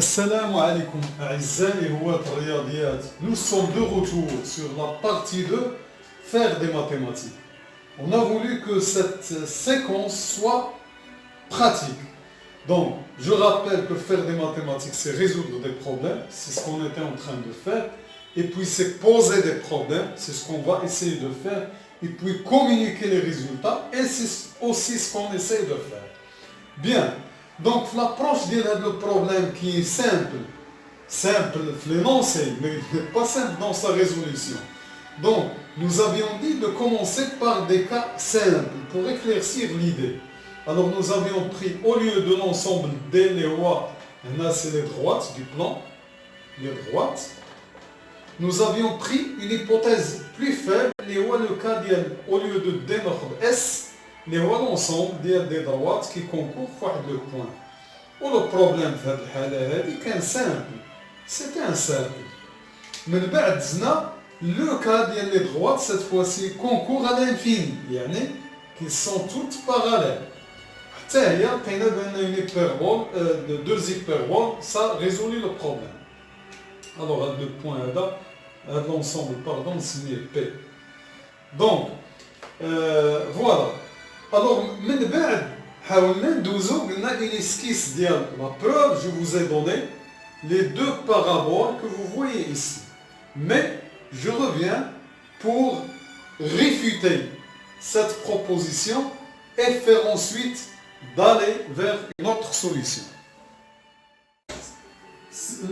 Assalamu alaikum, أعزائي هواة الرياضيات. Nous sommes de retour sur la partie de faire des mathématiques. On a voulu que cette séquence soit pratique. Donc, je rappelle que faire des mathématiques, c'est résoudre des problèmes, c'est ce qu'on était en train de faire. Et puis, c'est poser des problèmes, c'est ce qu'on va essayer de faire. Et puis, communiquer les résultats, et c'est aussi ce qu'on essaie de faire. Bien. Donc, l'approche d'un problème qui est simple, l'énoncé, mais pas simple dans sa résolution. Donc, nous avions dit de commencer par des cas simples pour éclaircir l'idée. Alors, nous avions pris, au lieu de l'ensemble des léois, là c'est les droites du plan, les droites, nous avions pris une hypothèse plus faible, le cas au lieu de D S, les l'ensemble des droites qui concourent pour le point. Ou le problème de cette cas est simple. C'était un cercle. Mais le cas des droites, cette fois-ci, concourt à l'infini. C'est-à-dire qu'ils sont toutes parallèles. Il y a une hyperbole, deux hyperboles, ça résout le problème. Alors, le point l'ensemble, pardon, signé P. Donc, voilà. Alors, une esquisse de la preuve, je vous ai donné les deux paraboles que vous voyez ici. Mais je reviens pour réfuter cette proposition et faire ensuite d'aller vers une autre solution.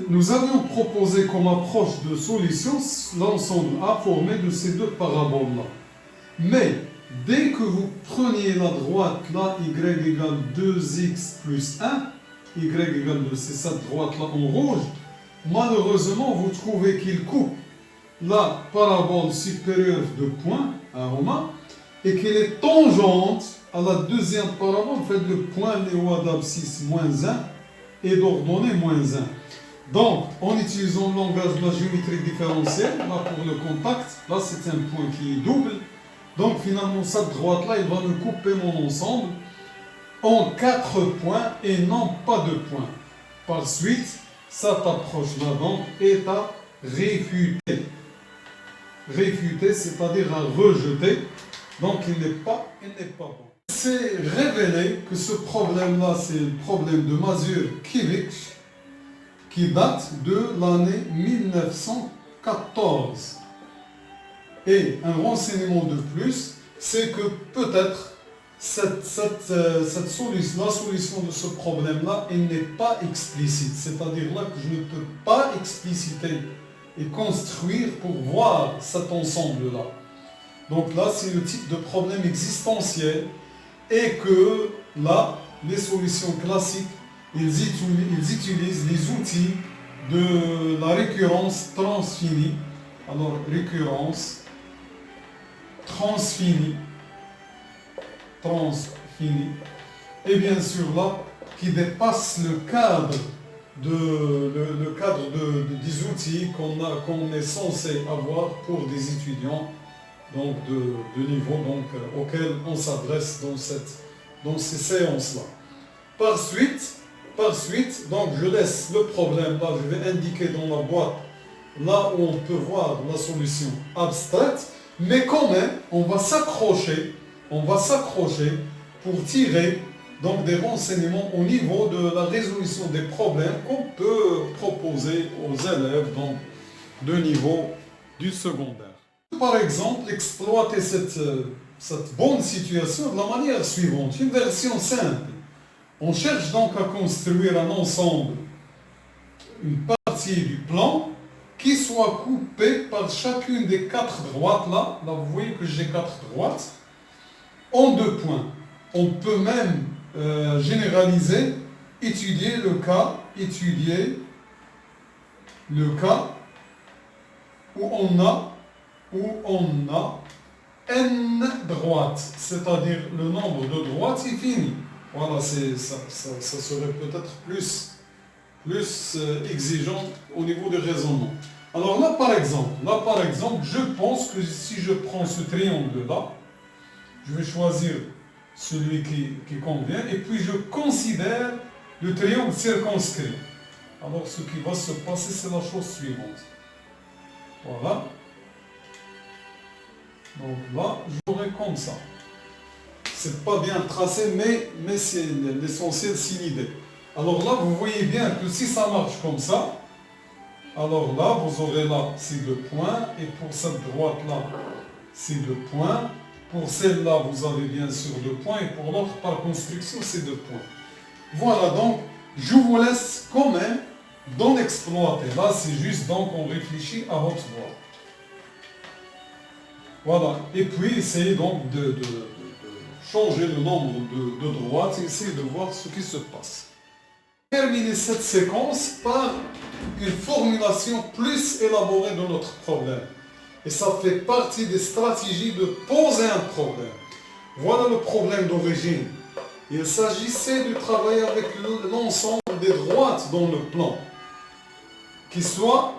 Nous avions proposé comme approche de solution l'ensemble A formé de ces deux paraboles-là. Mais dès que vous preniez la droite là, y égale 2x plus 1, y égale 2, c'est cette droite là en rouge, malheureusement vous trouvez qu'il coupe la parabole supérieure de point à Romain et qu'elle est tangente à la deuxième parabole, fait le point néo d'abscisse moins 1 et d'ordonnée moins 1. Donc, en utilisant le langage de la géométrie différentielle, là pour le contact, là c'est un point qui est double. Donc finalement, cette droite-là, il va me couper mon ensemble en 4 points et non pas 2 points. Par suite, cette approche-là donc est à réfuter. Réfuter, c'est-à-dire à rejeter. Donc il n'est pas bon. C'est révélé que ce problème-là, c'est le problème de Mazur-Kivich qui date de l'année 1914. Et un renseignement de plus, c'est que peut-être cette solution, la solution de ce problème-là, elle n'est pas explicite. C'est-à-dire là que je ne peux pas expliciter et construire pour voir cet ensemble-là. Donc là, c'est le type de problème existentiel et que là, les solutions classiques, ils utilisent les outils de la récurrence transfinie. Alors, récurrence transfinie, et bien sûr là, qui dépasse le cadre des outils qu'on est censé avoir pour des étudiants donc de niveau auquel on s'adresse dans ces séances-là. Par suite, donc je laisse le problème là, je vais indiquer dans la boîte là où on peut voir la solution abstraite, mais quand même, on va s'accrocher pour tirer donc des renseignements au niveau de la résolution des problèmes qu'on peut proposer aux élèves donc, de niveau du secondaire. Par exemple, exploiter cette bonne situation de la manière suivante, une version simple. On cherche donc à construire un ensemble, une partie du plan, qui soit coupé par chacune des 4 droites là vous voyez que j'ai 4 droites, en 2 points. On peut même généraliser, étudier le cas où on a n droites, c'est-à-dire le nombre de droites est fini. Voilà, ça serait peut-être plus exigeant au niveau du raisonnement. Alors là par exemple, je pense que si je prends ce triangle-là, je vais choisir celui qui convient, et puis je considère le triangle circonscrit. Alors ce qui va se passer, c'est la chose suivante. Voilà. Donc là, j'aurai comme ça. C'est pas bien tracé, mais c'est l'essentiel, c'est l'idée. Alors là, vous voyez bien que si ça marche comme ça, alors là, vous aurez là ces deux points, et pour cette droite-là, ces deux points. Pour celle-là, vous avez bien sûr deux points, et pour l'autre, par construction, c'est deux points. Voilà, donc, je vous laisse quand même d'en exploiter. Là, c'est juste, donc, on réfléchit à votre voie. Voilà, et puis, essayez donc de changer le nombre de droites et essayer de voir ce qui se passe. Terminer cette séquence par une formulation plus élaborée de notre problème. Et ça fait partie des stratégies de poser un problème. Voilà le problème d'origine. Il s'agissait de travailler avec l'ensemble des droites dans le plan, qui soient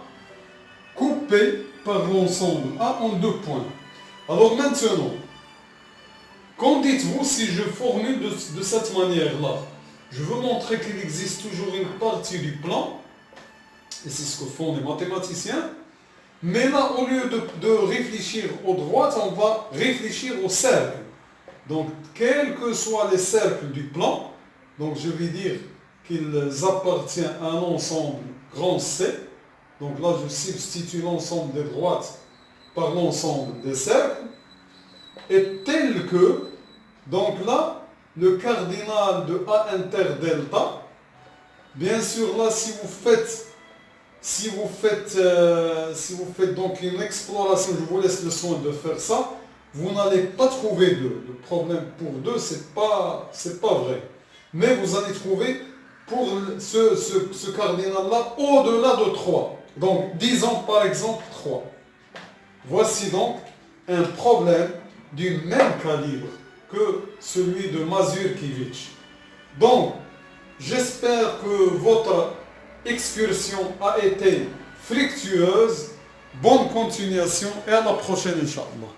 coupées par l'ensemble A en deux points. Alors maintenant, qu'en dites-vous si je formule de cette manière-là? Je veux montrer qu'il existe toujours une partie du plan, et c'est ce que font les mathématiciens, mais là, au lieu de réfléchir aux droites, on va réfléchir aux cercles. Donc, quels que soient les cercles du plan, donc je vais dire qu'ils appartiennent à un ensemble grand C, donc là je substitue l'ensemble des droites par l'ensemble des cercles, et tel que, donc là, le cardinal de A inter delta, bien sûr là si vous faites donc une exploration, je vous laisse le soin de faire ça, vous n'allez pas trouver 2. Le problème pour 2, c'est pas vrai. Mais vous allez trouver pour ce cardinal-là au-delà de 3. Donc disons par exemple 3. Voici donc un problème du même calibre que celui de Mazurkiewicz. Donc, j'espère que votre excursion a été fructueuse. Bonne continuation et à la prochaine, Inch'Allah.